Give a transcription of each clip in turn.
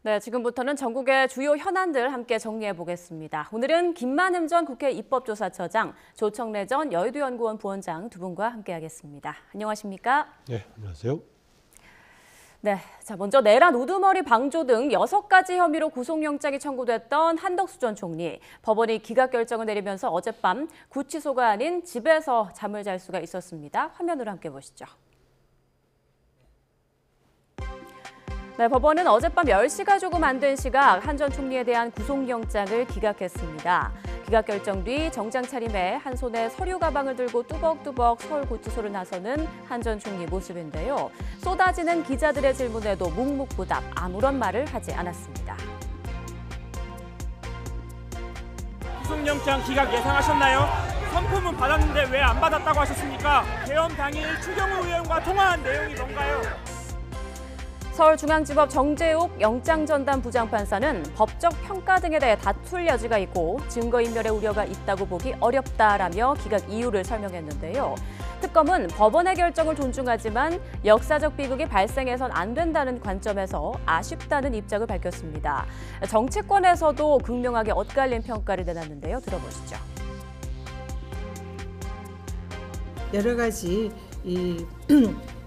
네, 지금부터는 전국의 주요 현안들 함께 정리해 보겠습니다. 오늘은 김만흠 전 국회 입법조사처장, 조청래 전 여의도연구원 부원장 두 분과 함께하겠습니다. 안녕하십니까? 네, 안녕하세요. 네, 자 먼저 내란 우두머리 방조 등 6가지 혐의로 구속영장이 청구됐던 한덕수 전 총리. 법원이 기각 결정을 내리면서 어젯밤 구치소가 아닌 집에서 잠을 잘 수가 있었습니다. 화면으로 함께 보시죠. 네, 법원은 어젯밤 10시가 조금 안 된 시각 한 전 총리에 대한 구속영장을 기각했습니다. 기각 결정 뒤 정장 차림에 한 손에 서류 가방을 들고 뚜벅뚜벅 서울구치소를 나서는 한 전 총리 모습인데요. 쏟아지는 기자들의 질문에도 묵묵부답, 아무런 말을 하지 않았습니다. 구속영장 기각 예상하셨나요? 선포문 받았는데 왜 안 받았다고 하셨습니까? 계엄 당일 추경호 의원과 통화한 내용이 뭔가요? 서울중앙지법 정재욱 영장전담 부장판사는 법적 평가 등에 대해 다툴 여지가 있고 증거인멸의 우려가 있다고 보기 어렵다라며 기각 이유를 설명했는데요. 특검은 법원의 결정을 존중하지만 역사적 비극이 발생해선 안 된다는 관점에서 아쉽다는 입장을 밝혔습니다. 정치권에서도 극명하게 엇갈린 평가를 내놨는데요. 들어보시죠. 여러 가지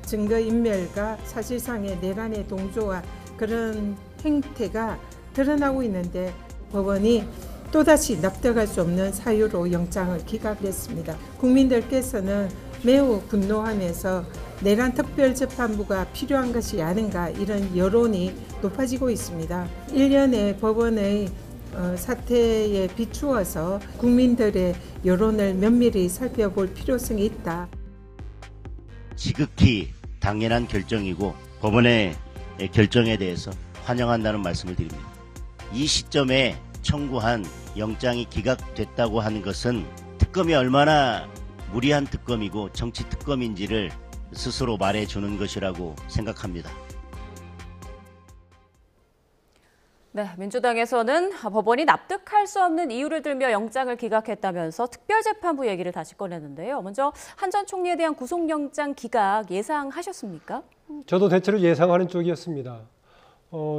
증거인멸과 사실상의 내란의 동조와 그런 행태가 드러나고 있는데 법원이 또다시 납득할 수 없는 사유로 영장을 기각했습니다. 국민들께서는 매우 분노하면서 내란 특별재판부가 필요한 것이 아닌가 이런 여론이 높아지고 있습니다. 일련의 법원의 사태에 비추어서 국민들의 여론을 면밀히 살펴볼 필요성이 있다. 지극히 당연한 결정이고 법원의 결정에 대해서 환영한다는 말씀을 드립니다. 이 시점에 청구한 영장이 기각됐다고 하는 것은 특검이 얼마나 무리한 특검이고 정치 특검인지를 스스로 말해주는 것이라고 생각합니다. 네, 민주당에서는 법원이 납득할 수 없는 이유를 들며 영장을 기각했다면서 특별재판부 얘기를 다시 꺼냈는데요. 먼저 한 전 총리에 대한 구속영장 기각 예상하셨습니까? 저도 대체로 예상하는 쪽이었습니다.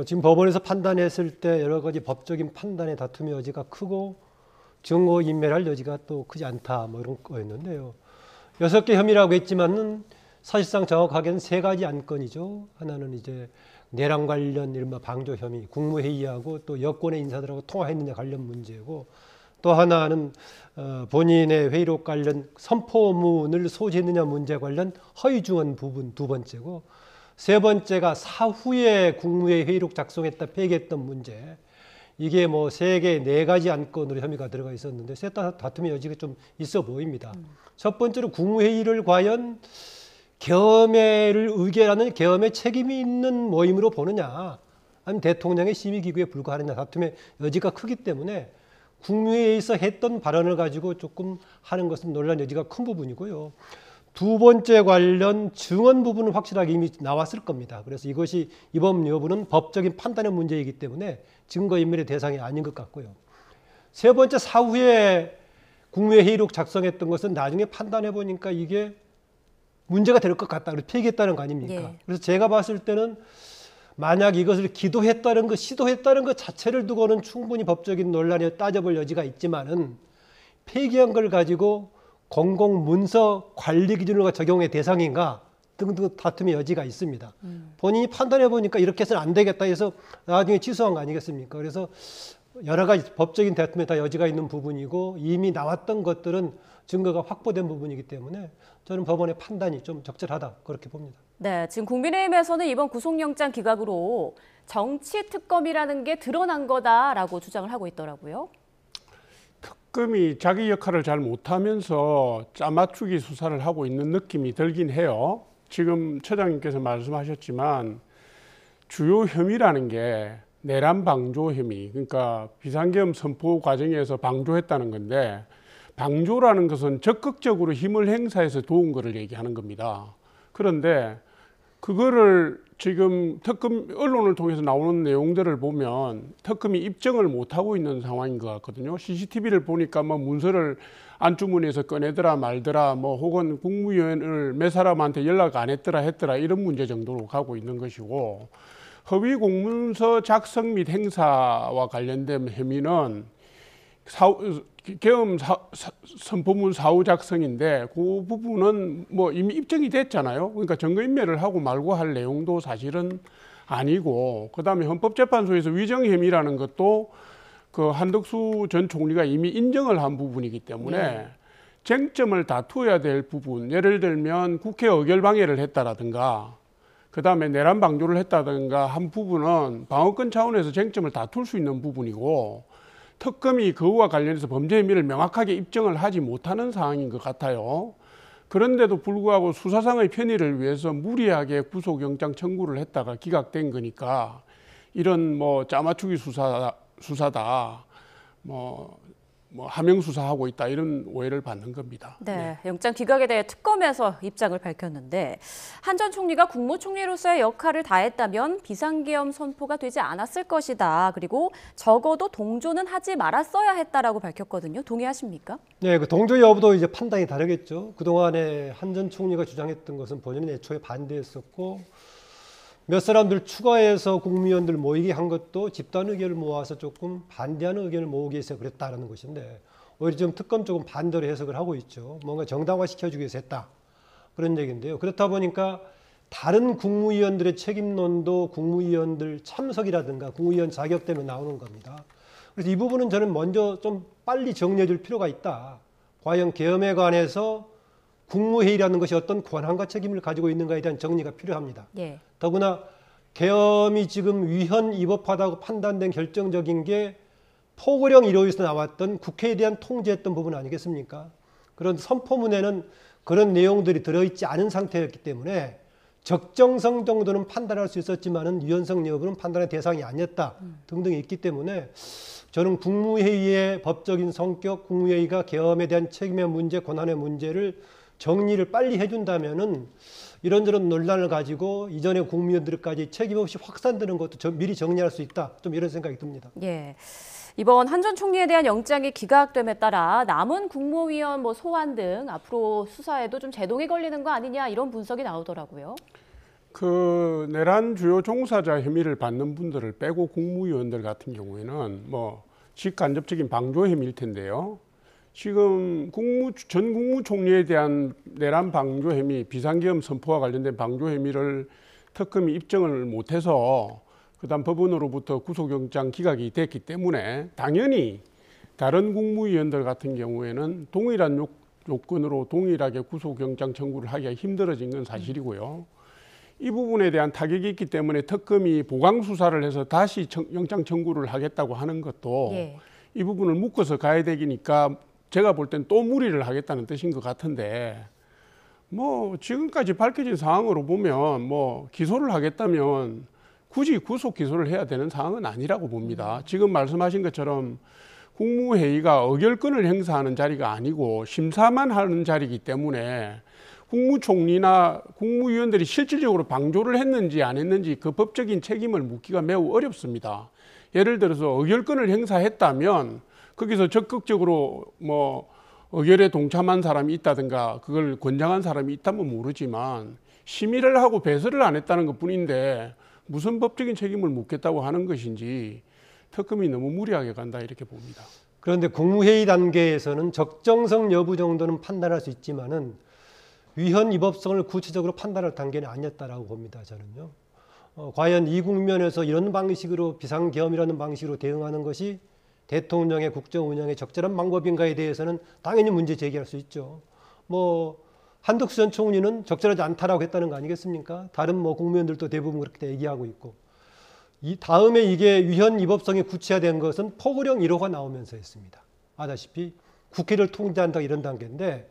지금 법원에서 판단했을 때 여러 가지 법적인 판단의 다툼의 여지가 크고 증거인멸할 여지가 또 크지 않다 뭐 이런 거였는데요. 6개 혐의라고 했지만은 사실상 정확하게는 3가지 안건이죠. 하나는 이제 내란 관련 이른바 방조 혐의, 국무회의하고 또 여권의 인사들하고 통화했느냐 관련 문제고, 또 하나는 본인의 회의록 관련 선포문을 소지했느냐 문제 관련 허위 증언 부분 2번째고, 3번째가 사후에 국무회의 회의록 작성했다 폐기했던 문제. 이게 뭐 3개, 4가지 안건으로 혐의가 들어가 있었는데 셋 다 다툼의 여지가 좀 있어 보입니다. 첫 번째로 국무회의를 과연 계엄회를 의결하는 계엄의 책임이 있는 모임으로 보느냐, 아니면 대통령의 심의기구에 불과하느냐 다툼의 여지가 크기 때문에 국무회의에서 했던 발언을 가지고 조금 하는 것은 논란 여지가 큰 부분이고요. 2번째 관련 증언 부분은 확실하게 이미 나왔을 겁니다. 그래서 이것이 이번 여부는 법적인 판단의 문제이기 때문에 증거인멸의 대상이 아닌 것 같고요. 3번째 사후에 국무회의 회의록 작성했던 것은 나중에 판단해 보니까 이게 문제가 될 것 같다. 그래서 폐기했다는 거 아닙니까? 예. 그래서 제가 봤을 때는 만약 이것을 기도했다는 것, 시도했다는 것 자체를 두고는 충분히 법적인 논란에 따져볼 여지가 있지만은 폐기한 걸 가지고 공공문서 관리 기준으로 적용의 대상인가 등등 다툼의 여지가 있습니다. 본인이 판단해 보니까 이렇게 해서는 안 되겠다 해서 나중에 취소한 거 아니겠습니까? 그래서 여러 가지 법적인 다툼에 다 여지가 있는 부분이고 이미 나왔던 것들은 증거가 확보된 부분이기 때문에 저는 법원의 판단이 좀 적절하다 그렇게 봅니다. 네, 지금 국민의힘에서는 이번 구속영장 기각으로 정치 특검이라는 게 드러난 거다라고 주장을 하고 있더라고요. 특검이 자기 역할을 잘 못하면서 짜맞추기 수사를 하고 있는 느낌이 들긴 해요. 지금 처장님께서 말씀하셨지만 주요 혐의라는 게 내란 방조 혐의, 그러니까 비상계엄 선포 과정에서 방조했다는 건데, 방조라는 것은 적극적으로 힘을 행사해서 도운 것을 얘기하는 겁니다. 그런데 그거를 지금 특검 언론을 통해서 나오는 내용들을 보면 특검이 입증을 못하고 있는 상황인 것 같거든요. CCTV를 보니까 뭐 문서를 안주문에서 꺼내더라 말더라, 뭐 혹은 국무위원을 몇 사람한테 연락 안 했더라 이런 문제 정도로 가고 있는 것이고, 허위 공문서 작성 및 행사와 관련된 혐의는 계엄 선포문 사후 작성인데 그 부분은 뭐 이미 입증이 됐잖아요. 그러니까 증거인멸을 하고 말고 할 내용도 사실은 아니고, 그다음에 헌법재판소에서 위정 혐의라는 것도 그 한덕수 전 총리가 이미 인정을 한 부분이기 때문에 쟁점을 다투어야 될 부분, 예를 들면 국회 의결 방해를 했다라든가 그다음에 내란 방조를 했다든가 한 부분은 방어권 차원에서 쟁점을 다툴 수 있는 부분이고, 특검이 그와 관련해서 범죄 혐의를 명확하게 입증을 하지 못하는 상황인 것 같아요. 그런데도 불구하고 수사상의 편의를 위해서 무리하게 구속영장 청구를 했다가 기각된 거니까 이런 뭐 짜맞추기 수사다, 뭐 하명 수사하고 있다, 이런 오해를 받는 겁니다. 네, 영장 기각에 대해 특검에서 입장을 밝혔는데 한 전 총리가 국무총리로서의 역할을 다했다면 비상계엄 선포가 되지 않았을 것이다. 그리고 적어도 동조는 하지 말았어야 했다라고 밝혔거든요. 동의하십니까? 네, 그 동조 여부도 이제 판단이 다르겠죠. 그동안에 한 전 총리가 주장했던 것은 본인은 애초에 반대했었고, 몇 사람들 추가해서 국무위원들 모이게 한 것도 집단 의견을 모아서 조금 반대하는 의견을 모으기 위해서 그랬다라는 것인데, 오히려 지금 특검 쪽은 반대로 해석을 하고 있죠. 뭔가 정당화 시켜주기 위해서 했다, 그런 얘기인데요. 그렇다 보니까 다른 국무위원들의 책임론도 국무위원들 참석이라든가 국무위원 자격 때문에 나오는 겁니다. 그래서 이 부분은 저는 먼저 좀 빨리 정리해 줄 필요가 있다. 과연 계엄에 관해서 국무회의라는 것이 어떤 권한과 책임을 가지고 있는가에 대한 정리가 필요합니다. 예. 더구나 계엄이 지금 위헌 위법하다고 판단된 결정적인 게 포고령 1호에서 나왔던 국회에 대한 통제했던 부분 아니겠습니까? 그런 선포문에는 그런 내용들이 들어있지 않은 상태였기 때문에 적정성 정도는 판단할 수 있었지만은 유연성 여부는 판단의 대상이 아니었다 등등이 있기 때문에 저는 국무회의의 법적인 성격, 국무회의가 계엄에 대한 책임의 문제, 권한의 문제를 정리를 빨리 해준다면은 이런저런 논란을 가지고 이전의 국무위원들까지 책임 없이 확산되는 것도 미리 정리할 수 있다. 좀 이런 생각이 듭니다. 예. 이번 한 전 총리에 대한 영장이 기각됨에 따라 남은 국무위원 소환 등 앞으로 수사에도 좀 제동이 걸리는 거 아니냐, 이런 분석이 나오더라고요. 그 내란 주요 종사자 혐의를 받는 분들을 빼고 국무위원들 같은 경우에는 뭐 직간접적인 방조 혐의일 텐데요. 지금 전 국무총리에 대한 내란 방조 혐의, 비상계엄 선포와 관련된 방조 혐의를 특검이 입증을 못해서 그다음 법원으로부터 구속영장 기각이 됐기 때문에 당연히 다른 국무위원들 같은 경우에는 동일한 요건으로 동일하게 구속영장 청구를 하기가 힘들어진 건 사실이고요. 이 부분에 대한 타격이 있기 때문에 특검이 보강 수사를 해서 다시 영장 청구를 하겠다고 하는 것도 이 부분을 묶어서 가야 되니까 제가 볼 땐 또 무리를 하겠다는 뜻인 것 같은데, 뭐 지금까지 밝혀진 상황으로 보면 뭐 기소를 하겠다면 굳이 구속 기소를 해야 되는 상황은 아니라고 봅니다. 지금 말씀하신 것처럼 국무회의가 의결권을 행사하는 자리가 아니고 심사만 하는 자리이기 때문에 국무총리나 국무위원들이 실질적으로 방조를 했는지 안 했는지 그 법적인 책임을 묻기가 매우 어렵습니다. 예를 들어서 의결권을 행사했다면 거기서 적극적으로 뭐 의결에 동참한 사람이 있다든가 그걸 권장한 사람이 있다면 모르지만 심의를 하고 배설을 안 했다는 것뿐인데 무슨 법적인 책임을 묻겠다고 하는 것인지 특검이 너무 무리하게 간다, 이렇게 봅니다. 그런데 국무회의 단계에서는 적정성 여부 정도는 판단할 수 있지만은 위헌 위법성을 구체적으로 판단할 단계는 아니었다라고 봅니다. 저는요. 과연 이 국면에서 이런 방식으로 비상계엄이라는 방식으로 대응하는 것이 대통령의 국정 운영에 적절한 방법인가에 대해서는 당연히 문제 제기할 수 있죠. 뭐 한덕수 전 총리는 적절하지 않다라고 했다는 거 아니겠습니까? 다른 뭐 국무위원들도 대부분 그렇게 얘기하고 있고, 이 다음에 이게 위헌 위법성이 구체화된 것은 포고령 1호가 나오면서였습니다. 아다시피 국회를 통제한다 이런 단계인데,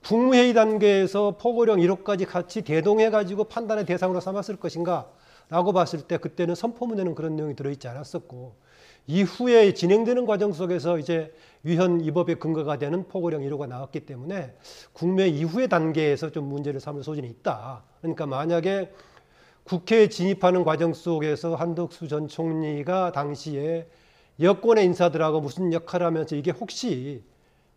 국무회의 단계에서 포고령 1호까지 같이 대동해가지고 판단의 대상으로 삼았을 것인가 라고 봤을 때 그때는 선포문에는 그런 내용이 들어있지 않았었고, 이후에 진행되는 과정 속에서 이제 위헌 위법의 근거가 되는 포고령 1호가 나왔기 때문에 국무회의 이후의 단계에서 좀 문제를 삼을 소진이 있다. 그러니까 만약에 국회에 진입하는 과정 속에서 한덕수 전 총리가 당시에 여권의 인사들하고 무슨 역할을 하면서 이게 혹시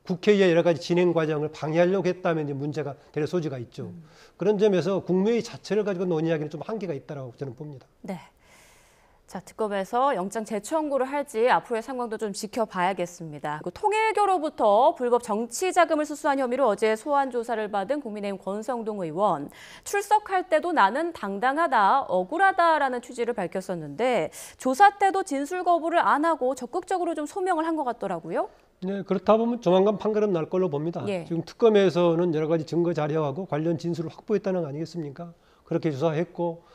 국회의 여러 가지 진행 과정을 방해하려고 했다면 이제 문제가 될 소지가 있죠. 그런 점에서 국무회의 자체를 가지고 논의하기는 좀 한계가 있다고 저는 봅니다. 네. 자, 특검에서 영장 재청구를 할지 앞으로의 상황도 좀 지켜봐야겠습니다. 그리고 통일교로부터 불법 정치 자금을 수수한 혐의로 어제 소환 조사를 받은 국민의힘 권성동 의원. 출석할 때도 나는 당당하다, 억울하다라는 취지를 밝혔었는데 조사 때도 진술 거부를 안 하고 적극적으로 좀 소명을 한 것 같더라고요. 네, 그렇다 보면 조만간 판결은 날 걸로 봅니다. 예. 지금 특검에서는 여러 가지 증거 자료하고 관련 진술을 확보했다는 거 아니겠습니까? 그렇게 조사했고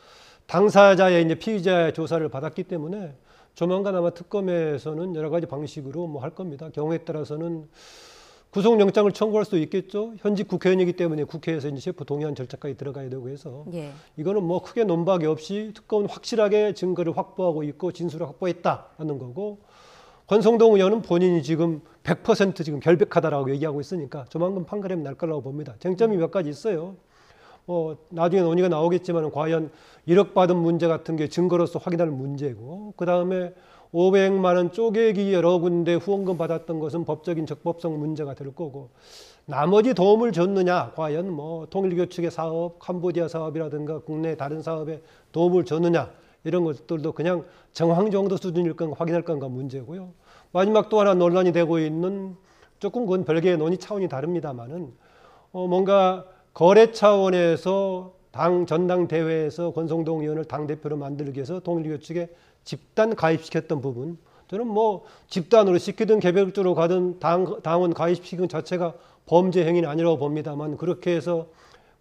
당사자의 이제 피의자의 조사를 받았기 때문에 조만간 아마 특검에서는 여러 가지 방식으로 뭐 할 겁니다. 경우에 따라서는 구속영장을 청구할 수도 있겠죠. 현직 국회의원이기 때문에 국회에서 이제 셰프 동의안 절차까지 들어가야 되고 해서 예. 이거는 뭐 크게 논박이 없이 특검은 확실하게 증거를 확보하고 있고 진술을 확보했다는 거고 권성동 의원은 본인이 지금 100% 지금 결백하다라고 얘기하고 있으니까 조만간 판결이 날 거라고 봅니다. 쟁점이 몇 가지 있어요. 나중에 논의가 나오겠지만 과연 1억 받은 문제 같은 게 증거로서 확인할 문제고 그다음에 500만 원 쪼개기 여러 군데 후원금 받았던 것은 법적인 적법성 문제가 될 거고 나머지 도움을 줬느냐 과연 뭐 통일교 측의 사업, 캄보디아 사업이라든가 국내 다른 사업에 도움을 줬느냐 이런 것들도 그냥 정황 정도 수준일 건가 확인할 건가 문제고요. 마지막 또 하나 논란이 되고 있는 조금 그건 별개의 논의 차원이 다릅니다만은 뭔가 거래 차원에서 당 전당대회에서 권성동 의원을 당대표로 만들기 위해서 통일교 측에 집단 가입시켰던 부분 저는 뭐 집단으로 시키든 개별적으로 가든 당원 가입시킨 자체가 범죄 행위는 아니라고 봅니다만 그렇게 해서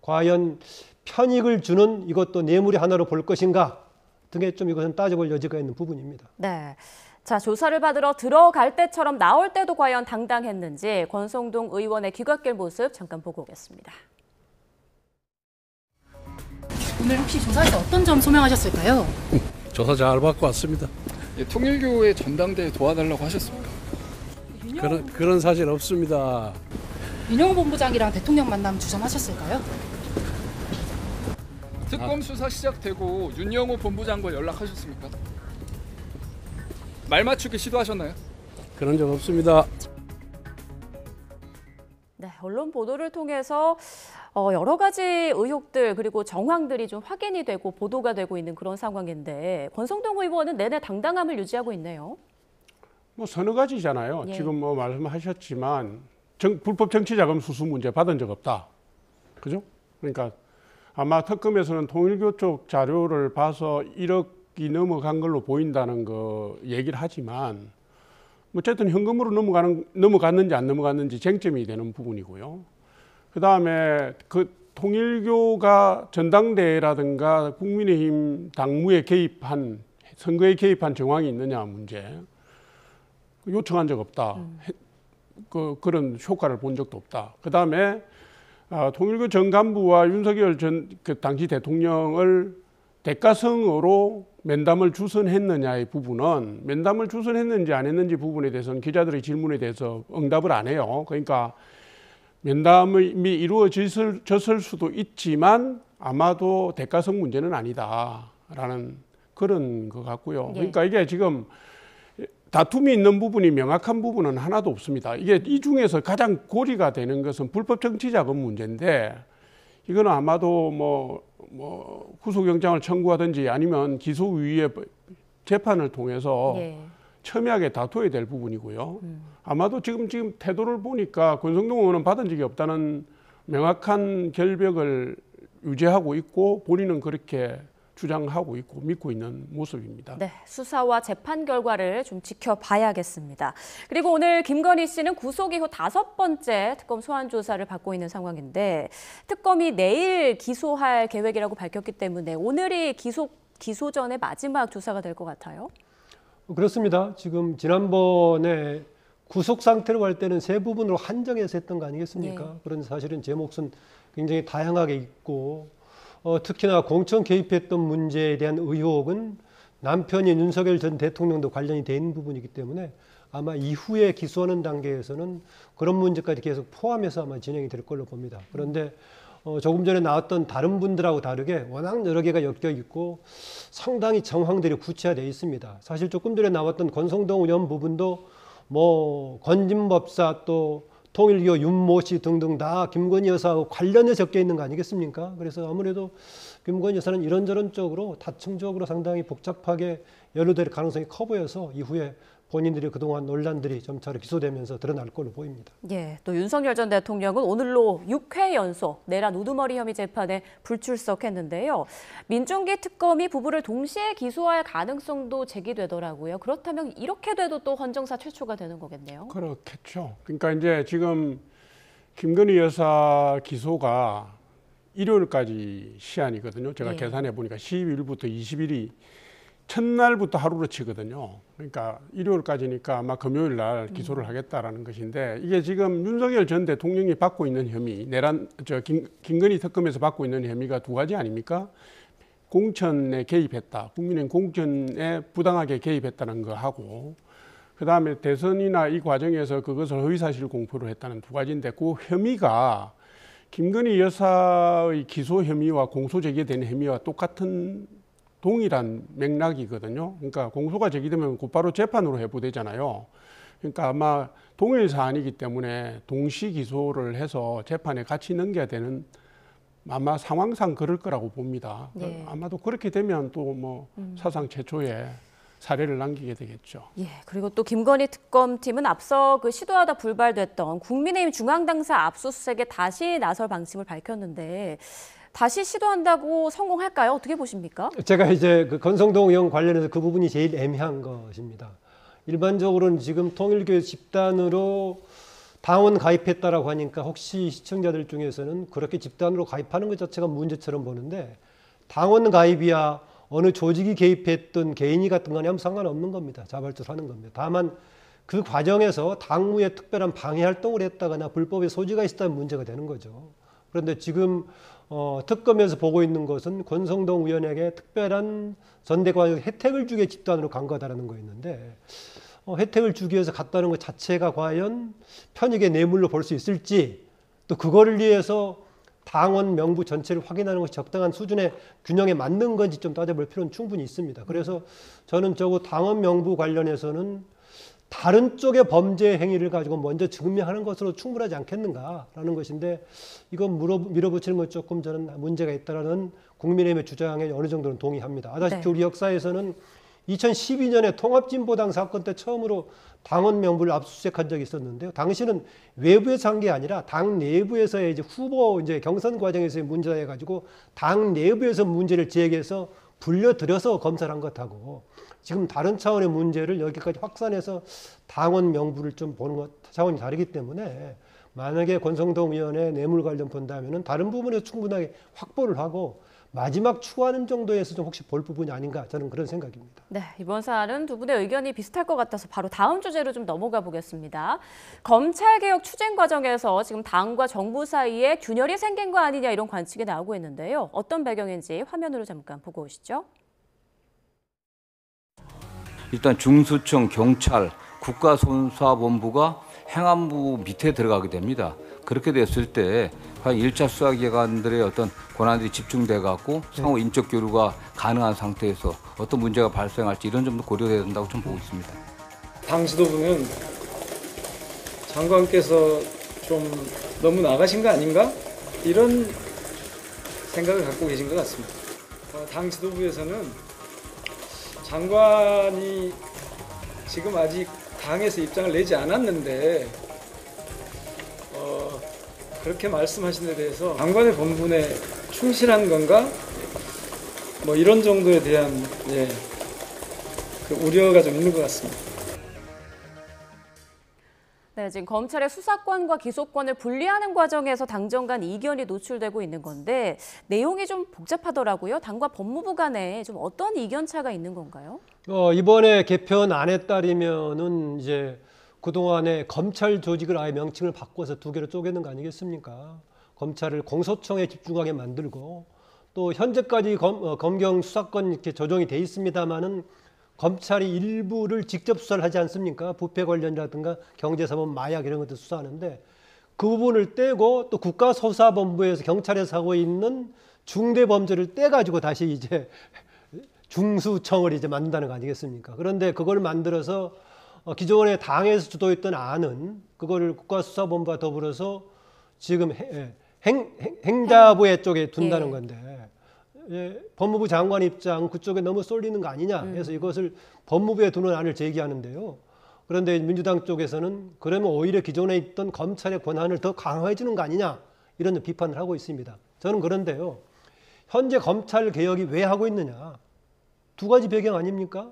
과연 편익을 주는 이것도 뇌물이 하나로 볼 것인가 등의 좀 이것은 따져볼 여지가 있는 부분입니다. 네. 자, 조사를 받으러 들어갈 때처럼 나올 때도 과연 당당했는지 권성동 의원의 귀갓길 모습 잠깐 보고 오겠습니다. 오늘 혹시 조사에서 어떤 점 소명하셨을까요? 조사 잘 받고 왔습니다. 예, 통일교의 전당대회 도와달라고 하셨습니까? 그런 사실 없습니다. 윤영호 본부장이랑 대통령 만남 주선하셨을까요? 특검 수사 시작되고 윤영호 본부장과 연락하셨습니까? 말 맞추기 시도하셨나요? 그런 적 없습니다. 네, 언론 보도를 통해서 여러 가지 의혹들 그리고 정황들이 좀 확인이 되고 보도가 되고 있는 그런 상황인데 권성동 의원은 내내 당당함을 유지하고 있네요. 뭐 서너 가지잖아요. 예. 지금 뭐 말씀하셨지만 불법 정치자금 수수 문제 받은 적 없다. 그죠? 그러니까 아마 특검에서는 통일교 쪽 자료를 봐서 1억이 넘어간 걸로 보인다는 거 얘기를 하지만 어쨌든 현금으로 넘어갔는지 안 넘어갔는지 쟁점이 되는 부분이고요. 그다음에 그 통일교가 전당대회라든가 국민의힘 당무에 개입한 선거에 개입한 정황이 있느냐 문제 요청한 적 없다. 그런 효과를 본 적도 없다. 그다음에 통일교 전 간부와 윤석열 그 당시 대통령을 대가성으로 면담을 주선했느냐의 부분은 면담을 주선했는지 안 했는지 부분에 대해서는 기자들의 질문에 대해서 응답을 안 해요. 그러니까 면담이 이루어졌을 수도 있지만 아마도 대가성 문제는 아니다라는 그런 것 같고요. 그러니까 이게 지금 다툼이 있는 부분이 명확한 부분은 하나도 없습니다. 이게 이 중에서 가장 고리가 되는 것은 불법 정치자금 문제인데 이거는 아마도 뭐 구속영장을 청구하든지 아니면 기소유예 재판을 통해서 첨예하게 다투어야 될 부분이고요. 아마도 지금 태도를 보니까 권성동 의원은 받은 적이 없다는 명확한 결백을 유지하고 있고 본인은 그렇게 주장하고 있고 믿고 있는 모습입니다. 네, 수사와 재판 결과를 좀 지켜봐야겠습니다. 그리고 오늘 김건희 씨는 구속 이후 5번째 특검 소환 조사를 받고 있는 상황인데 특검이 내일 기소할 계획이라고 밝혔기 때문에 오늘이 기소 전의 마지막 조사가 될 것 같아요. 그렇습니다. 지금 지난번에 구속 상태로 갈 때는 세 부분으로 한정해서 했던 거 아니겠습니까? 그런데 사실은 제 몫은 굉장히 다양하게 있고 특히나 공천 개입했던 문제에 대한 의혹은 남편인 윤석열 전 대통령도 관련이 돼 있는 부분이기 때문에 아마 이후에 기소하는 단계에서는 그런 문제까지 계속 포함해서 아마 진행이 될 걸로 봅니다. 그런데 조금 전에 나왔던 다른 분들하고 다르게 워낙 여러 개가 엮여 있고 상당히 정황들이 구체화되어 있습니다. 사실 조금 전에 나왔던 권성동 의원 부분도 뭐 건진법사 또 통일교 윤모 씨 등등 다 김건희 여사하고 관련해서 엮여 있는 거 아니겠습니까? 그래서 아무래도 김건희 여사는 이런저런 쪽으로 다층적으로 상당히 복잡하게 연루될 가능성이 커 보여서 이후에 본인들이 그동안 논란들이 점차로 기소되면서 드러날 걸로 보입니다. 예, 또 윤석열 전 대통령은 오늘로 6회 연속 내란 우두머리 혐의 재판에 불출석했는데요. 민중기 특검이 부부를 동시에 기소할 가능성도 제기되더라고요. 그렇다면 이렇게 돼도 또 헌정사 최초가 되는 거겠네요. 그렇겠죠. 그러니까 이제 지금 김건희 여사 기소가 일요일까지 시한이거든요. 제가 예. 계산해 보니까 12일부터 20일이 첫날부터 하루로 치거든요. 그러니까 일요일까지니까 아마 금요일 날 기소를 하겠다라는 것인데, 이게 지금 윤석열 전 대통령이 받고 있는 혐의, 김건희 특검에서 받고 있는 혐의가 두 가지 아닙니까? 공천에 개입했다, 국민의 공천에 부당하게 개입했다는 거 하고, 그 다음에 대선이나 이 과정에서 그것을 허위사실 공표를 했다는 두 가지인데, 그 혐의가 김건희 여사의 기소 혐의와 공소 제기된 혐의와 똑같은 동일한 맥락이거든요. 그러니까 공소가 제기되면 곧바로 재판으로 회부되잖아요. 그러니까 아마 동일 사안이기 때문에 동시 기소를 해서 재판에 같이 넘겨야 되는, 아마 상황상 그럴 거라고 봅니다. 네. 아마도 그렇게 되면 또 뭐 사상 최초의 사례를 남기게 되겠죠. 예, 그리고 또 김건희 특검팀은 앞서 그 시도하다 불발됐던 국민의힘 중앙당사 압수수색에 다시 나설 방침을 밝혔는데, 다시 시도한다고 성공할까요? 어떻게 보십니까? 제가 이제 그 권성동 의원 관련해서 그 부분이 제일 애매한 것입니다. 일반적으로는 지금 통일교회 집단으로 당원 가입했다라고 하니까 혹시 시청자들 중에서는 그렇게 집단으로 가입하는 것 자체가 문제처럼 보는데, 당원 가입이야 어느 조직이 개입했던 개인이 같은 거냐 하면 상관없는 겁니다. 자발적으로 하는 겁니다. 다만 그 과정에서 당무에 특별한 방해 활동을 했다거나 불법의 소지가 있었다면 문제가 되는 거죠. 그런데 지금 특검에서 보고 있는 것은 권성동 의원에게 특별한 전대관 혜택을 주게 집단으로 간 거다라는 거였는데, 혜택을 주기 위해서 갔다는 것 자체가 과연 편익의 뇌물로 볼 수 있을지, 또 그거를 위해서 당원 명부 전체를 확인하는 것이 적당한 수준의 균형에 맞는 건지 좀 따져볼 필요는 충분히 있습니다. 그래서 저는 당원 명부 관련해서는 다른 쪽의 범죄 행위를 가지고 먼저 증명하는 것으로 충분하지 않겠는가라는 것인데, 이건 밀어붙이는 건 조금 저는 문제가 있다라는 국민의힘의 주장에 어느 정도는 동의합니다. 아다시피 네. 우리 역사에서는 2012년에 통합진보당 사건 때 처음으로 당원 명부를 압수수색한 적이 있었는데요. 당시는 외부에서 한 게 아니라 당 내부에서의 이제 후보 경선 과정에서의 문제해 가지고 당 내부에서 문제를 제기해서 불려들여서 검사를 한 것하고, 지금 다른 차원의 문제를 여기까지 확산해서 당원 명부를 좀 보는 것 차원이 다르기 때문에, 만약에 권성동 의원의 뇌물 관련 본다면은 다른 부분에서 충분하게 확보를 하고 마지막 추구하는 정도에서 좀 혹시 볼 부분이 아닌가, 저는 그런 생각입니다. 네, 이번 사안은 두 분의 의견이 비슷할 것 같아서 바로 다음 주제로 좀 넘어가 보겠습니다. 검찰개혁 추진 과정에서 지금 당과 정부 사이에 균열이 생긴 거 아니냐, 이런 관측이 나오고 있는데요. 어떤 배경인지 화면으로 잠깐 보고 오시죠. 일단 중수청, 경찰, 국가수사본부가 행안부 밑에 들어가게 됩니다. 그렇게 됐을 때 과연 1차 수사기관들의 어떤 권한들이 집중돼 갖고 상호 인적 교류가 가능한 상태에서 어떤 문제가 발생할지, 이런 점도 고려돼야 된다고 좀 보고 있습니다. 당 지도부는 장관께서 좀 너무 나가신 거 아닌가? 이런 생각을 갖고 계신 것 같습니다. 당 지도부에서는 장관이 지금 아직 당에서 입장을 내지 않았는데 그렇게 말씀하신 데 대해서 장관의 본분에 충실한 건가? 뭐 이런 정도에 대한 그 우려가 좀 있는 것 같습니다. 네, 지금 검찰의 수사권과 기소권을 분리하는 과정에서 당정 간 이견이 노출되고 있는 건데, 내용이 좀 복잡하더라고요. 당과 법무부 간에 좀 어떤 이견 차가 있는 건가요? 이번에 개편안에 따르면은 이제 그동안에 검찰 조직을 아예 명칭을 바꿔서 두 개로 쪼개는 거 아니겠습니까? 검찰을 공소청에 집중하게 만들고, 또 현재까지 검경 수사권 이렇게 조정이 돼 있습니다만은 검찰이 일부를 직접 수사를 하지 않습니까? 부패 관련이라든가 경제사범, 마약 이런 것들 수사하는데, 그 부분을 떼고 또 국가수사본부에서 경찰에서 하고 있는 중대범죄를 떼가지고 다시 이제 중수청을 이제 만든다는 거 아니겠습니까? 그런데 그걸 만들어서 기존에 당에서 주도했던 안은 그거를 국가수사본부와 더불어서 지금 행자부의 쪽에 둔다는 건데, 법무부 장관 입장 그쪽에 너무 쏠리는 거 아니냐 해서 이것을 법무부에 두는 안을 제기하는데요. 그런데 민주당 쪽에서는 그러면 오히려 기존에 있던 검찰의 권한을 더 강화해 주는 거 아니냐 이런 비판을 하고 있습니다. 저는 그런데요. 현재 검찰 개혁이 왜 하고 있느냐. 두 가지 배경 아닙니까?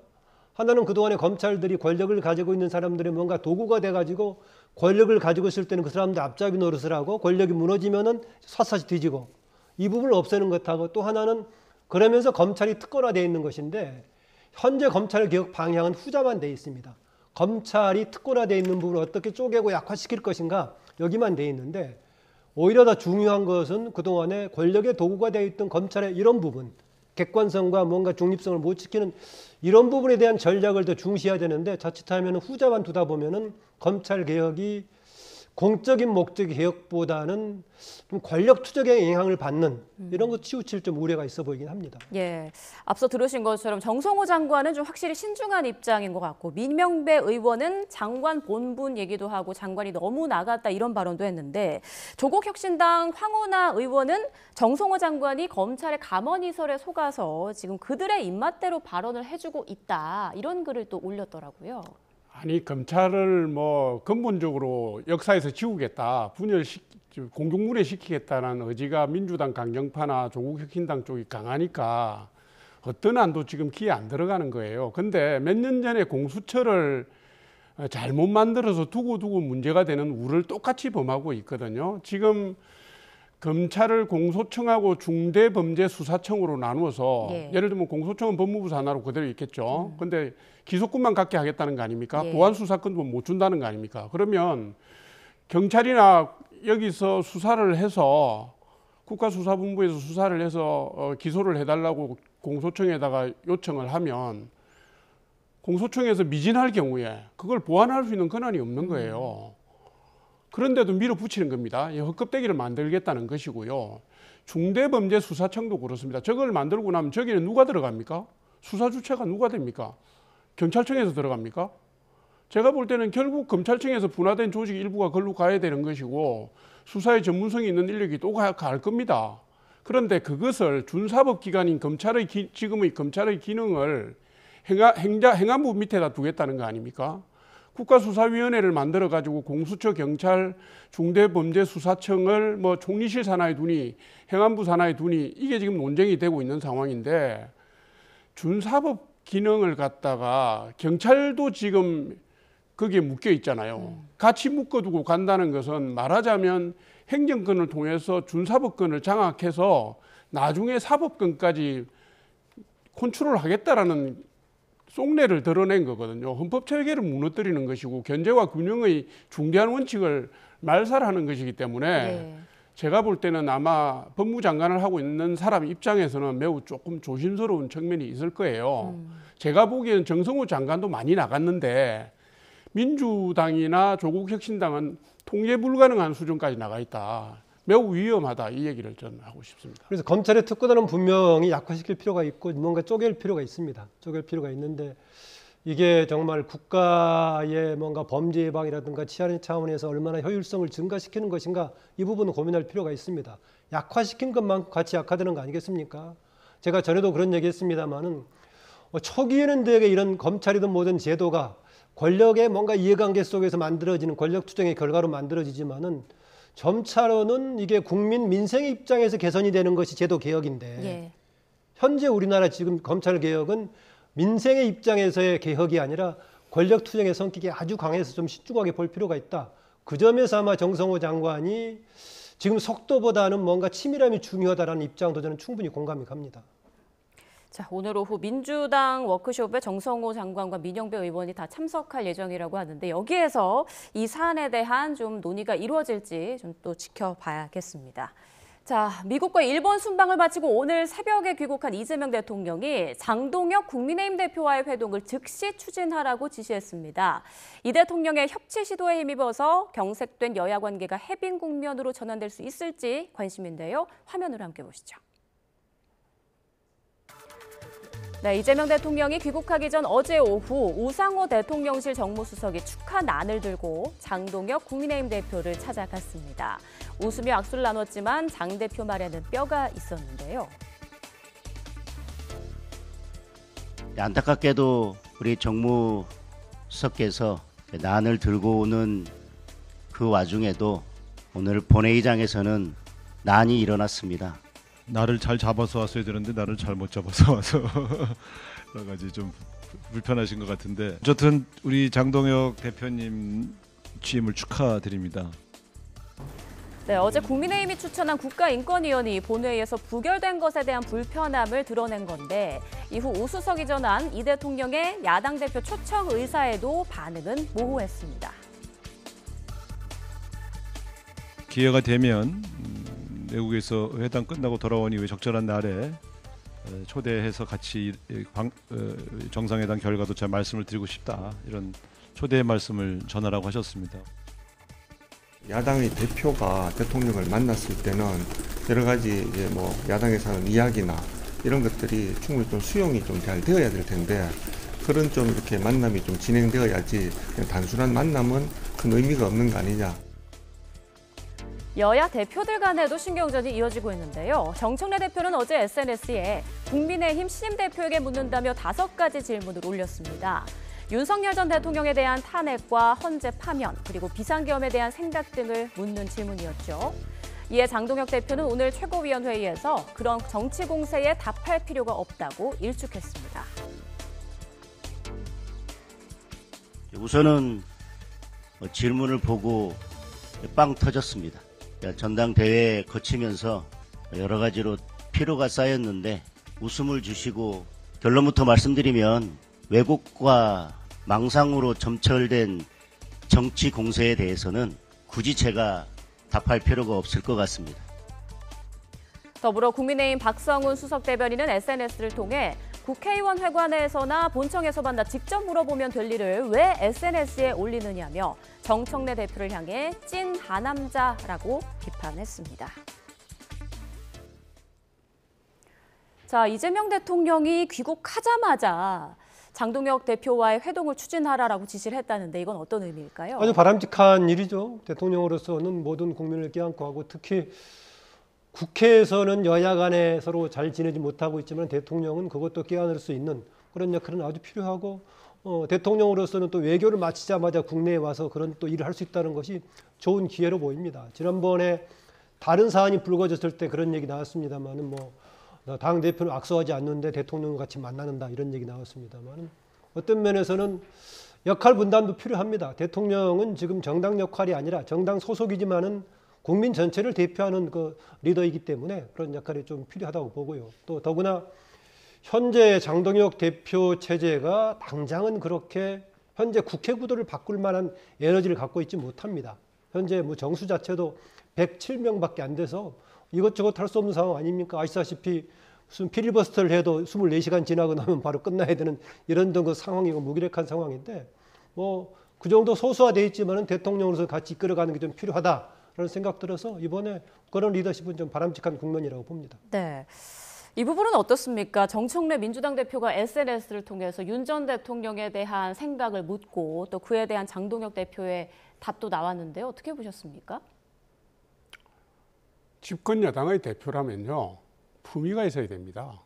하나는 그동안에 검찰들이 권력을 가지고 있는 사람들이 뭔가 도구가 돼가지고 권력을 가지고 있을 때는 그 사람들 앞잡이 노릇을 하고 권력이 무너지면은 샅샅이 뒤지고 이 부분을 없애는 것하고 또 하나는 그러면서 검찰이 특권화되어 있는 것인데 현재 검찰 개혁 방향은 후자만 되어 있습니다. 검찰이 특권화되어 있는 부분을 어떻게 쪼개고 약화시킬 것인가 여기만 되어 있는데 오히려 더 중요한 것은 그동안에 권력의 도구가 되어 있던 검찰의 이런 부분 객관성과 뭔가 중립성을 못 지키는 이런 부분에 대한 전략을 더 중시해야 되는데 자칫하면 후자만 두다 보면은 검찰 개혁이 공적인 목적의 개혁보다는 좀 권력 투쟁에 영향을 받는 이런 것 치우칠 좀 우려가 있어 보이긴 합니다. 예, 앞서 들으신 것처럼 정성호 장관은 좀 확실히 신중한 입장인 것 같고 민명배 의원은 장관 본분 얘기도 하고 장관이 너무 나갔다 이런 발언도 했는데 조국혁신당 황운하 의원은 정성호 장관이 검찰의 감언이설에 속아서 지금 그들의 입맛대로 발언을 해주고 있다 이런 글을 또 올렸더라고요. 아니 검찰을 뭐 근본적으로 역사에서 지우겠다, 공중분해시키겠다는 의지가 민주당 강경파나 조국혁신당 쪽이 강하니까 어떤 안도 지금 귀에 안 들어가는 거예요. 근데 몇 년 전에 공수처를 잘못 만들어서 두고두고 문제가 되는 우를 똑같이 범하고 있거든요. 지금 검찰을 공소청하고 중대범죄수사청으로 나누어서 예를 들면 공소청은 법무부 산하로 그대로 있겠죠. 근데 기소권만 갖게 하겠다는 거 아닙니까? 보안수사권도 못 준다는 거 아닙니까? 그러면 경찰이나 여기서 수사를 해서 국가수사본부에서 수사를 해서 기소를 해달라고 공소청에다가 요청을 하면 공소청에서 미진할 경우에 그걸 보완할 수 있는 권한이 없는 거예요. 그런데도 밀어붙이는 겁니다. 헛껍데기를 만들겠다는 것이고요. 중대범죄수사청도 그렇습니다. 저걸 만들고 나면 저기는 누가 들어갑니까? 수사 주체가 누가 됩니까? 경찰청에서 들어갑니까? 제가 볼 때는 결국 검찰청에서 분화된 조직 일부가 걸로 가야 되는 것이고 수사의 전문성이 있는 인력이 또 갈 겁니다. 그런데 그것을 준사법기관인 검찰의 지금의 검찰의 기능을 행안부 밑에다 두겠다는 거 아닙니까? 국가수사위원회를 만들어가지고 공수처, 경찰, 중대범죄수사청을 뭐 총리실 산하에 두니 행안부 산하에 두니 이게 지금 논쟁이 되고 있는 상황인데 준사법 기능을 갖다가 경찰도 지금 거기에 묶여 있잖아요. 같이 묶어두고 간다는 것은 말하자면 행정권을 통해서 준사법권을 장악해서 나중에 사법권까지 컨트롤 하겠다라는 속내를 드러낸 거거든요. 헌법체계를 무너뜨리는 것이고 견제와 균형의 중대한 원칙을 말살하는 것이기 때문에 제가 볼 때는 아마 법무장관을 하고 있는 사람 입장에서는 매우 조금 조심스러운 측면이 있을 거예요. 제가 보기에는 정성호 장관도 많이 나갔는데 민주당이나 조국혁신당은 통제 불가능한 수준까지 나가 있다. 매우 위험하다 이 얘기를 저는 하고 싶습니다. 그래서 검찰의 특권은 분명히 약화시킬 필요가 있고 뭔가 쪼갤 필요가 있습니다. 쪼갤 필요가 있는데 이게 정말 국가의 뭔가 범죄 예방이라든가 치안 차원에서 얼마나 효율성을 증가시키는 것인가 이 부분은 고민할 필요가 있습니다. 약화시킨 것만 같이 약화되는 거 아니겠습니까? 제가 전에도 그런 얘기했습니다만은 초기에는 되게 이런 검찰이든 모든 제도가 권력의 뭔가 이해관계 속에서 만들어지는 권력 투쟁의 결과로 만들어지지만은 점차로는 이게 국민 민생의 입장에서 개선이 되는 것이 제도 개혁인데 현재 우리나라 지금 검찰 개혁은 민생의 입장에서의 개혁이 아니라 권력 투쟁의 성격이 아주 강해서 좀 신중하게 볼 필요가 있다. 그 점에서 아마 정성호 장관이 지금 속도보다는 뭔가 치밀함이 중요하다는 입장도 저는 충분히 공감이 갑니다. 자, 오늘 오후 민주당 워크숍에 정성호 장관과 민영배 의원이 다 참석할 예정이라고 하는데 여기에서 이 사안에 대한 좀 논의가 이루어질지 좀 또 지켜봐야겠습니다. 자, 미국과 일본 순방을 마치고 오늘 새벽에 귀국한 이재명 대통령이 장동혁 국민의힘 대표와의 회동을 즉시 추진하라고 지시했습니다. 이 대통령의 협치 시도에 힘입어서 경색된 여야 관계가 해빙 국면으로 전환될 수 있을지 관심인데요. 화면으로 함께 보시죠. 네, 이재명 대통령이 귀국하기 전 어제 오후 우상호 대통령실 정무수석이 축하난을 들고 장동혁 국민의힘 대표를 찾아갔습니다. 웃으며 악수를 나눴지만 장 대표 말에는 뼈가 있었는데요. 안타깝게도 우리 정무수석께서 난을 들고 오는 그 와중에도 오늘 본회의장에서는 난이 일어났습니다. 나를 잘 잡아서 왔어야 되는데 나를 잘못 잡아서 와서 여러 가지 좀 불편하신 것 같은데, 어쨌든 우리 장동혁 대표님 취임을 축하드립니다. 네, 어제 국민의힘이 추천한 국가인권위원회 본회의에서 부결된 것에 대한 불편함을 드러낸 건데, 이후 오수석이 전한 이 대통령의 야당 대표 초청 의사에도 반응은 모호했습니다. 기회가 되면 외국에서 회담 끝나고 돌아온 이후에 적절한 날에 초대해서 같이 정상회담 결과도 잘 말씀을 드리고 싶다, 이런 초대의 말씀을 전하라고 하셨습니다. 야당의 대표가 대통령을 만났을 때는 여러 가지 이제 뭐 야당에서 하는 이야기나 이런 것들이 충분히 좀 수용이 좀 잘 되어야 될 텐데, 그런 좀 이렇게 만남이 좀 진행되어야지 그냥 단순한 만남은 큰 의미가 없는 거 아니냐. 여야 대표들 간에도 신경전이 이어지고 있는데요. 정청래 대표는 어제 SNS에 국민의힘 신임 대표에게 묻는다며 5가지 질문을 올렸습니다. 윤석열 전 대통령에 대한 탄핵과 헌재 파면, 그리고 비상계엄에 대한 생각 등을 묻는 질문이었죠. 이에 장동혁 대표는 오늘 최고위원회의에서 그런 정치 공세에 답할 필요가 없다고 일축했습니다. 우선은 질문을 보고 빵 터졌습니다. 전당대회 거치면서 여러 가지로 피로가 쌓였는데 웃음을 주시고, 결론부터 말씀드리면 왜곡과 망상으로 점철된 정치 공세에 대해서는 굳이 제가 답할 필요가 없을 것 같습니다. 더불어 국민의힘 박성훈 수석 대변인은 SNS를 통해 국회의원 회관에서나 본청에서 만나 직접 물어보면 될 일을 왜 SNS에 올리느냐며 정청래 대표를 향해 찐 하남자라고 비판했습니다. 자, 이재명 대통령이 귀국하자마자 장동혁 대표와의 회동을 추진하라라고 지시를 했다는데, 이건 어떤 의미일까요? 아주 바람직한 일이죠. 대통령으로서는 모든 국민을 껴안고 하고, 특히 국회에서는 여야 간에 서로 잘 지내지 못하고 있지만 대통령은 그것도 껴안을 수 있는 그런 역할은 아주 필요하고, 대통령으로서는 또 외교를 마치자마자 국내에 와서 그런 또 일을 할 수 있다는 것이 좋은 기회로 보입니다. 지난번에 다른 사안이 불거졌을 때 그런 얘기 나왔습니다만은 당 대표는 악수하지 않는데 대통령과 같이 만나는다, 이런 얘기 나왔습니다만, 어떤 면에서는 역할 분담도 필요합니다. 대통령은 지금 정당 역할이 아니라 정당 소속이지만은 국민 전체를 대표하는 그 리더이기 때문에 그런 역할이 좀 필요하다고 보고요. 또 더구나 현재 장동혁 대표 체제가 당장은 그렇게 현재 국회 구도를 바꿀 만한 에너지를 갖고 있지 못합니다. 현재 정수 자체도 107명밖에 안 돼서 이것저것 할 수 없는 상황 아닙니까? 아시다시피 무슨 필리버스터를 해도 24시간 지나고 나면 바로 끝나야 되는 이런 그 상황이고 무기력한 상황인데, 그 정도 소수화되어 있지만은 대통령으로서 같이 이끌어가는 게 좀 필요하다라는 생각 들어서 이번에 그런 리더십은 좀 바람직한 국면이라고 봅니다. 네. 이 부분은 어떻습니까? 정청래 민주당 대표가 SNS를 통해서 윤 전 대통령에 대한 생각을 묻고 또 그에 대한 장동혁 대표의 답도 나왔는데요. 어떻게 보셨습니까? 집권 여당의 대표라면요, 품위가 있어야 됩니다.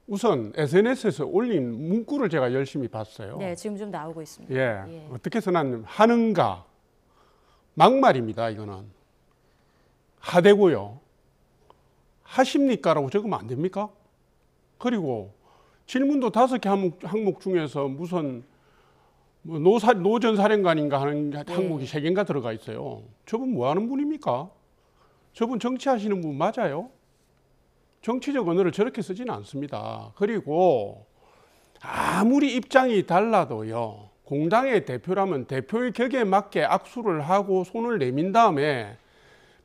우선 SNS에서 올린 문구를 제가 열심히 봤어요. 네, 지금 좀 나오고 있습니다. 예. 어떻게 해서는 하는가, 막말입니다. 이거는 하되고요. 하십니까라고 적으면 안 됩니까? 그리고 질문도 5개 항목 중에서 무슨 노전 사령관인가 하는 항목이 3개인가 들어가 있어요. 저분 뭐 하는 분입니까? 저분 정치하시는 분 맞아요? 정치적 언어를 저렇게 쓰지는 않습니다. 그리고 아무리 입장이 달라도요, 공당의 대표라면 대표의 격에 맞게 악수를 하고 손을 내민 다음에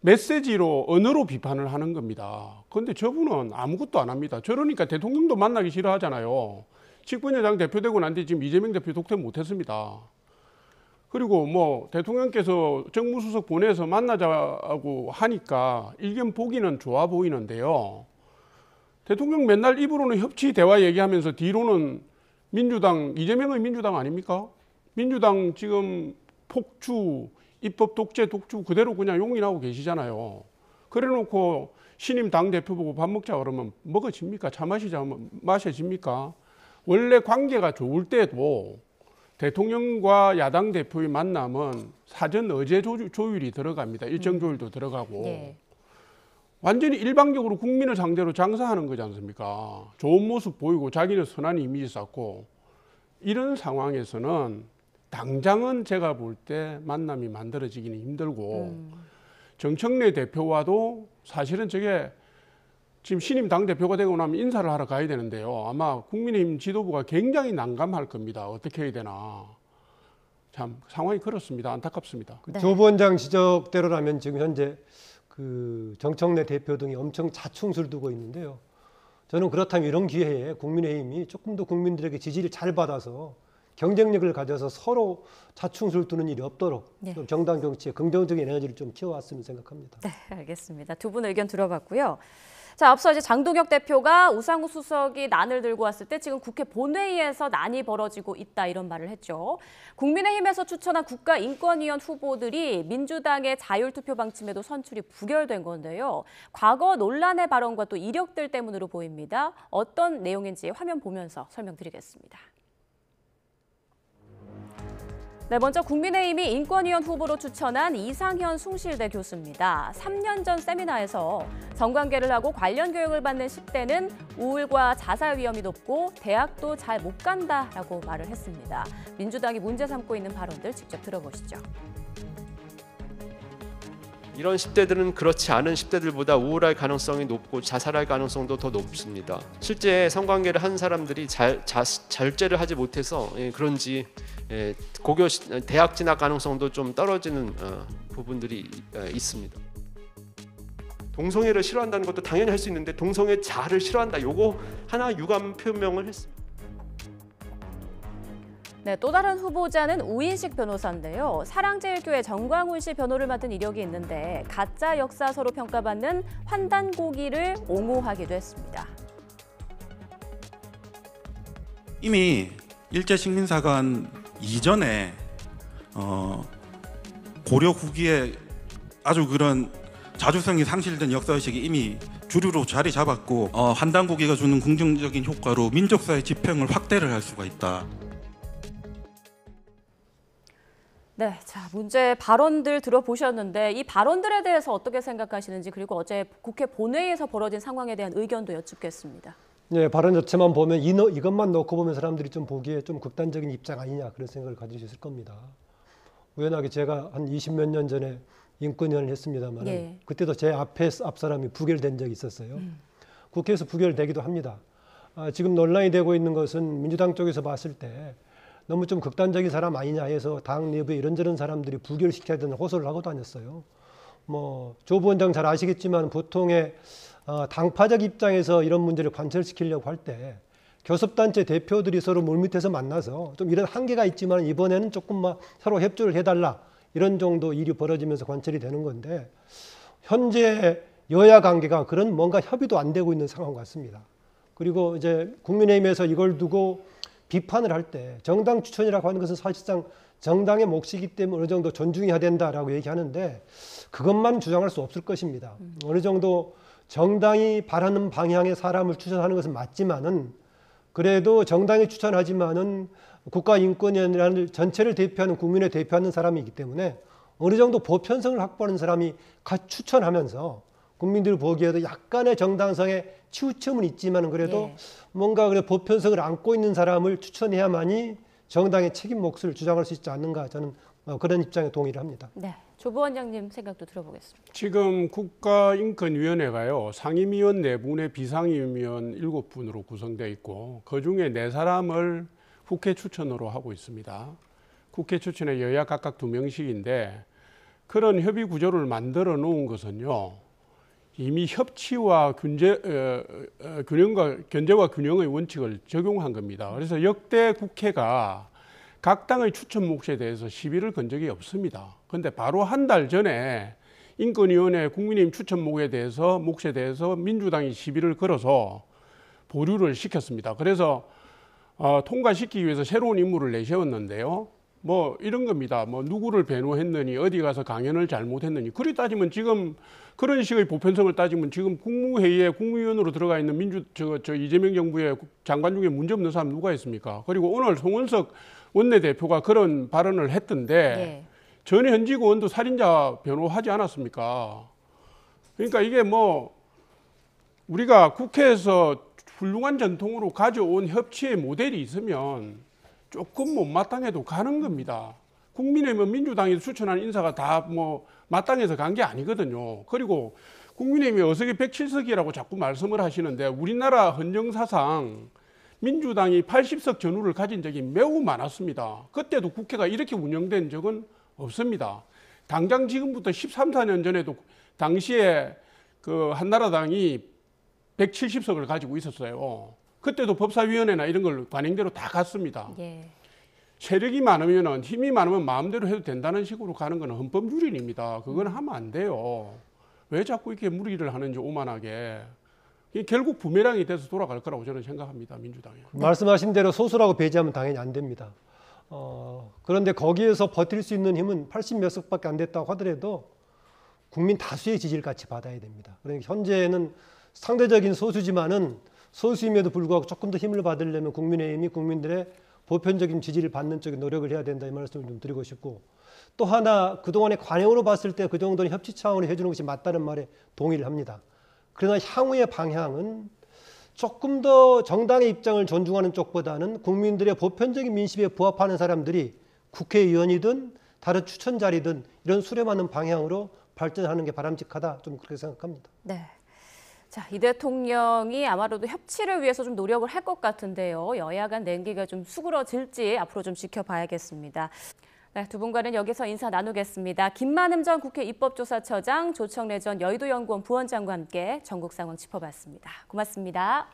메시지로, 언어로 비판을 하는 겁니다. 그런데 저분은 아무것도 안 합니다. 저러니까 대통령도 만나기 싫어하잖아요. 집권여당 대표되고 난 뒤 지금 이재명 대표 독대 못했습니다. 그리고 대통령께서 정무수석 보내서 만나자고 하니까 일견 보기는 좋아 보이는데요. 대통령 맨날 입으로는 협치 대화 얘기하면서 뒤로는 민주당, 이재명의 민주당 아닙니까? 민주당 지금 폭주, 입법 독재, 독주 그대로 그냥 용인하고 계시잖아요. 그래 놓고 신임 당대표 보고 밥 먹자 그러면 먹어집니까? 차 마시자 마셔집니까? 원래 관계가 좋을 때도 대통령과 야당 대표의 만남은 사전 의제 조율이 들어갑니다. 일정 조율도 들어가고 예. 완전히 일방적으로 국민을 상대로 장사하는 거지 않습니까? 좋은 모습 보이고 자기는 선한 이미지 쌓고 이런 상황에서는 당장은 제가 볼 때 만남이 만들어지기는 힘들고 정청래 대표와도 사실은 저게 지금 신임 당대표가 되고 나면 인사를 하러 가야 되는데요. 아마 국민의힘 지도부가 굉장히 난감할 겁니다. 어떻게 해야 되나. 참 상황이 그렇습니다. 안타깝습니다. 네. 조 부원장 지적대로라면 지금 현재 그 정청래 대표 등이 엄청 자충수를 두고 있는데요. 저는 그렇다면 이런 기회에 국민의힘이 조금 더 국민들에게 지지를 잘 받아서 경쟁력을 가져서 서로 자충수를 두는 일이 없도록 네. 좀 정당 정치에 긍정적인 에너지를 좀 키워왔으면 생각합니다. 네, 알겠습니다. 두 분 의견 들어봤고요. 자, 앞서 이제 장동혁 대표가 우상호 수석이 난을 들고 왔을 때 지금 국회 본회의에서 난이 벌어지고 있다 이런 말을 했죠. 국민의힘에서 추천한 국가인권위원 후보들이 민주당의 자율투표 방침에도 선출이 부결된 건데요. 과거 논란의 발언과 또 이력들 때문으로 보입니다. 어떤 내용인지 화면 보면서 설명드리겠습니다. 네, 먼저 국민의힘이 인권위원 후보로 추천한 이상현 숭실대 교수입니다. 3년 전 세미나에서 성관계를 하고 관련 교육을 받는 10대는 우울과 자살 위험이 높고 대학도 잘 못 간다라고 말을 했습니다. 민주당이 문제 삼고 있는 발언들 직접 들어보시죠. 이런 10대들은 그렇지 않은 10대들보다 우울할 가능성이 높고 자살할 가능성도 더 높습니다. 실제 성관계를 한 사람들이 절제를 하지 못해서 그런지 고교 대학 진학 가능성도 좀 떨어지는 부분들이 있습니다. 동성애를 싫어한다는 것도 당연히 할 수 있는데 동성애 자를 싫어한다. 요거 하나 유감 표명을 했습니다. 네, 또 다른 후보자는 우인식 변호사인데요. 사랑제일교회 정광훈 씨 변호를 맡은 이력이 있는데 가짜 역사서로 평가받는 환단고기를 옹호하기도 했습니다. 이미 일제식민사관 이전에 고려 후기에 아주 그런 자주성이 상실된 역사의식이 이미 주류로 자리 잡았고 환단고기가 주는 긍정적인 효과로 민족사의 지평을 확대를 할 수가 있다. 네, 자, 문제 발언들 들어보셨는데 이 발언들에 대해서 어떻게 생각하시는지 그리고 어제 국회 본회의에서 벌어진 상황에 대한 의견도 여쭙겠습니다. 네, 발언 자체만 보면 이것만 놓고 보면 사람들이 좀 보기에 좀 극단적인 입장 아니냐 그런 생각을 가질 수 있을 겁니다. 우연하게 제가 한 20몇 년 전에 인권위원을 했습니다만 예. 그때도 제 앞 사람이 부결된 적이 있었어요. 국회에서 부결되기도 합니다. 지금 논란이 되고 있는 것은 민주당 쪽에서 봤을 때 너무 좀 극단적인 사람 아니냐 해서 당 내부에 이런저런 사람들이 부결시켜야 되는 호소를 하고 다녔어요. 조 부원장 잘 아시겠지만 보통의 당파적 입장에서 이런 문제를 관철시키려고 할 때 교섭단체 대표들이 서로 물밑에서 만나서 좀 이런 한계가 있지만 이번에는 조금 서로 협조를 해달라 이런 정도 일이 벌어지면서 관철이 되는 건데 현재 여야 관계가 그런 뭔가 협의도 안 되고 있는 상황 같습니다. 그리고 이제 국민의힘에서 이걸 두고 비판을 할 때 정당 추천이라고 하는 것은 사실상 정당의 몫이기 때문에 어느 정도 존중해야 된다라고 얘기하는데 그것만 주장할 수 없을 것입니다. 어느 정도 정당이 바라는 방향의 사람을 추천하는 것은 맞지만은 그래도 정당이 추천하지만은 국가인권위원회라는 전체를 대표하는 국민을 대표하는 사람이기 때문에 어느 정도 보편성을 확보하는 사람이 같이 추천하면서 국민들 보기에도 약간의 정당성의 치우침은 있지만 그래도 뭔가 그래 보편성을 안고 있는 사람을 추천해야만이 정당의 책임 몫을 주장할 수 있지 않는가 저는 그런 입장에 동의를 합니다. 네, 조 부원장님 생각도 들어보겠습니다. 지금 국가인권위원회가요. 상임위원 4분에 비상임위원 7분으로 구성되어 있고 그중에 4사람을 국회 추천으로 하고 있습니다. 국회 추천에 여야 각각 2명씩인데 그런 협의 구조를 만들어 놓은 것은요. 이미 협치와 견제와 균형의 원칙을 적용한 겁니다. 그래서 역대 국회가 각 당의 추천 몫에 대해서 시비를 건 적이 없습니다. 그런데 바로 한 달 전에 인권위원회 국민의힘 추천 몫에 대해서 민주당이 시비를 걸어서 보류를 시켰습니다. 그래서 통과시키기 위해서 새로운 인물을 내세웠는데요. 뭐 이런 겁니다. 뭐 누구를 변호했느니 어디 가서 강연을 잘못했느니. 그리 따지면 지금 그런 식의 보편성을 따지면 지금 국무회의에 국무위원으로 들어가 있는 이재명 정부의 장관 중에 문제없는 사람 누가 있습니까? 그리고 오늘 송원석 원내대표가 그런 발언을 했던데 전 현직 의원도 살인자 변호하지 않았습니까? 그러니까 이게 뭐 우리가 국회에서 훌륭한 전통으로 가져온 협치의 모델이 있으면 조금 못마땅해도 가는 겁니다. 국민의힘은 민주당이 추천한 인사가 다 뭐 마땅해서 간 게 아니거든요. 그리고 국민의힘이 어석이 107석이라고 자꾸 말씀을 하시는데 우리나라 헌정사상 민주당이 80석 전후를 가진 적이 매우 많았습니다. 그때도 국회가 이렇게 운영된 적은 없습니다. 당장 지금부터 13, 14년 전에도 당시에 그 한나라당이 170석을 가지고 있었어요. 그때도 법사위원회나 이런 걸 관행대로 다 갔습니다. 세력이 많으면 힘이 많으면 마음대로 해도 된다는 식으로 가는 건 헌법유린입니다. 그건 하면 안 돼요. 왜 자꾸 이렇게 무리를 하는지 오만하게. 결국 부메랑이 돼서 돌아갈 거라고 저는 생각합니다. 민주당이. 말씀하신 대로 소수라고 배제하면 당연히 안 됩니다. 그런데 거기에서 버틸 수 있는 힘은 80몇 석밖에 안 됐다고 하더라도 국민 다수의 지지를 같이 받아야 됩니다. 그러니까 현재는 상대적인 소수지만은 소수임에도 불구하고 조금 더 힘을 받으려면 국민의힘이 국민들의 보편적인 지지를 받는 쪽에 노력을 해야 된다 이 말씀을 좀 드리고 싶고 또 하나 그동안의 관행으로 봤을 때 그 정도는 협치 차원으로 해주는 것이 맞다는 말에 동의를 합니다. 그러나 향후의 방향은 조금 더 정당의 입장을 존중하는 쪽보다는 국민들의 보편적인 민심에 부합하는 사람들이 국회의원이든 다른 추천 자리든 이런 수렴하는 방향으로 발전하는 게 바람직하다 좀 그렇게 생각합니다. 네. 자, 이 대통령이 아마도 협치를 위해서 좀 노력을 할 것 같은데요. 여야 간 냉기가 좀 수그러질지 앞으로 좀 지켜봐야겠습니다. 네, 두 분과는 여기서 인사 나누겠습니다. 김만흠 전 국회 입법조사처장, 조청래 전 여의도연구원 부원장과 함께 전국 상황 짚어봤습니다. 고맙습니다.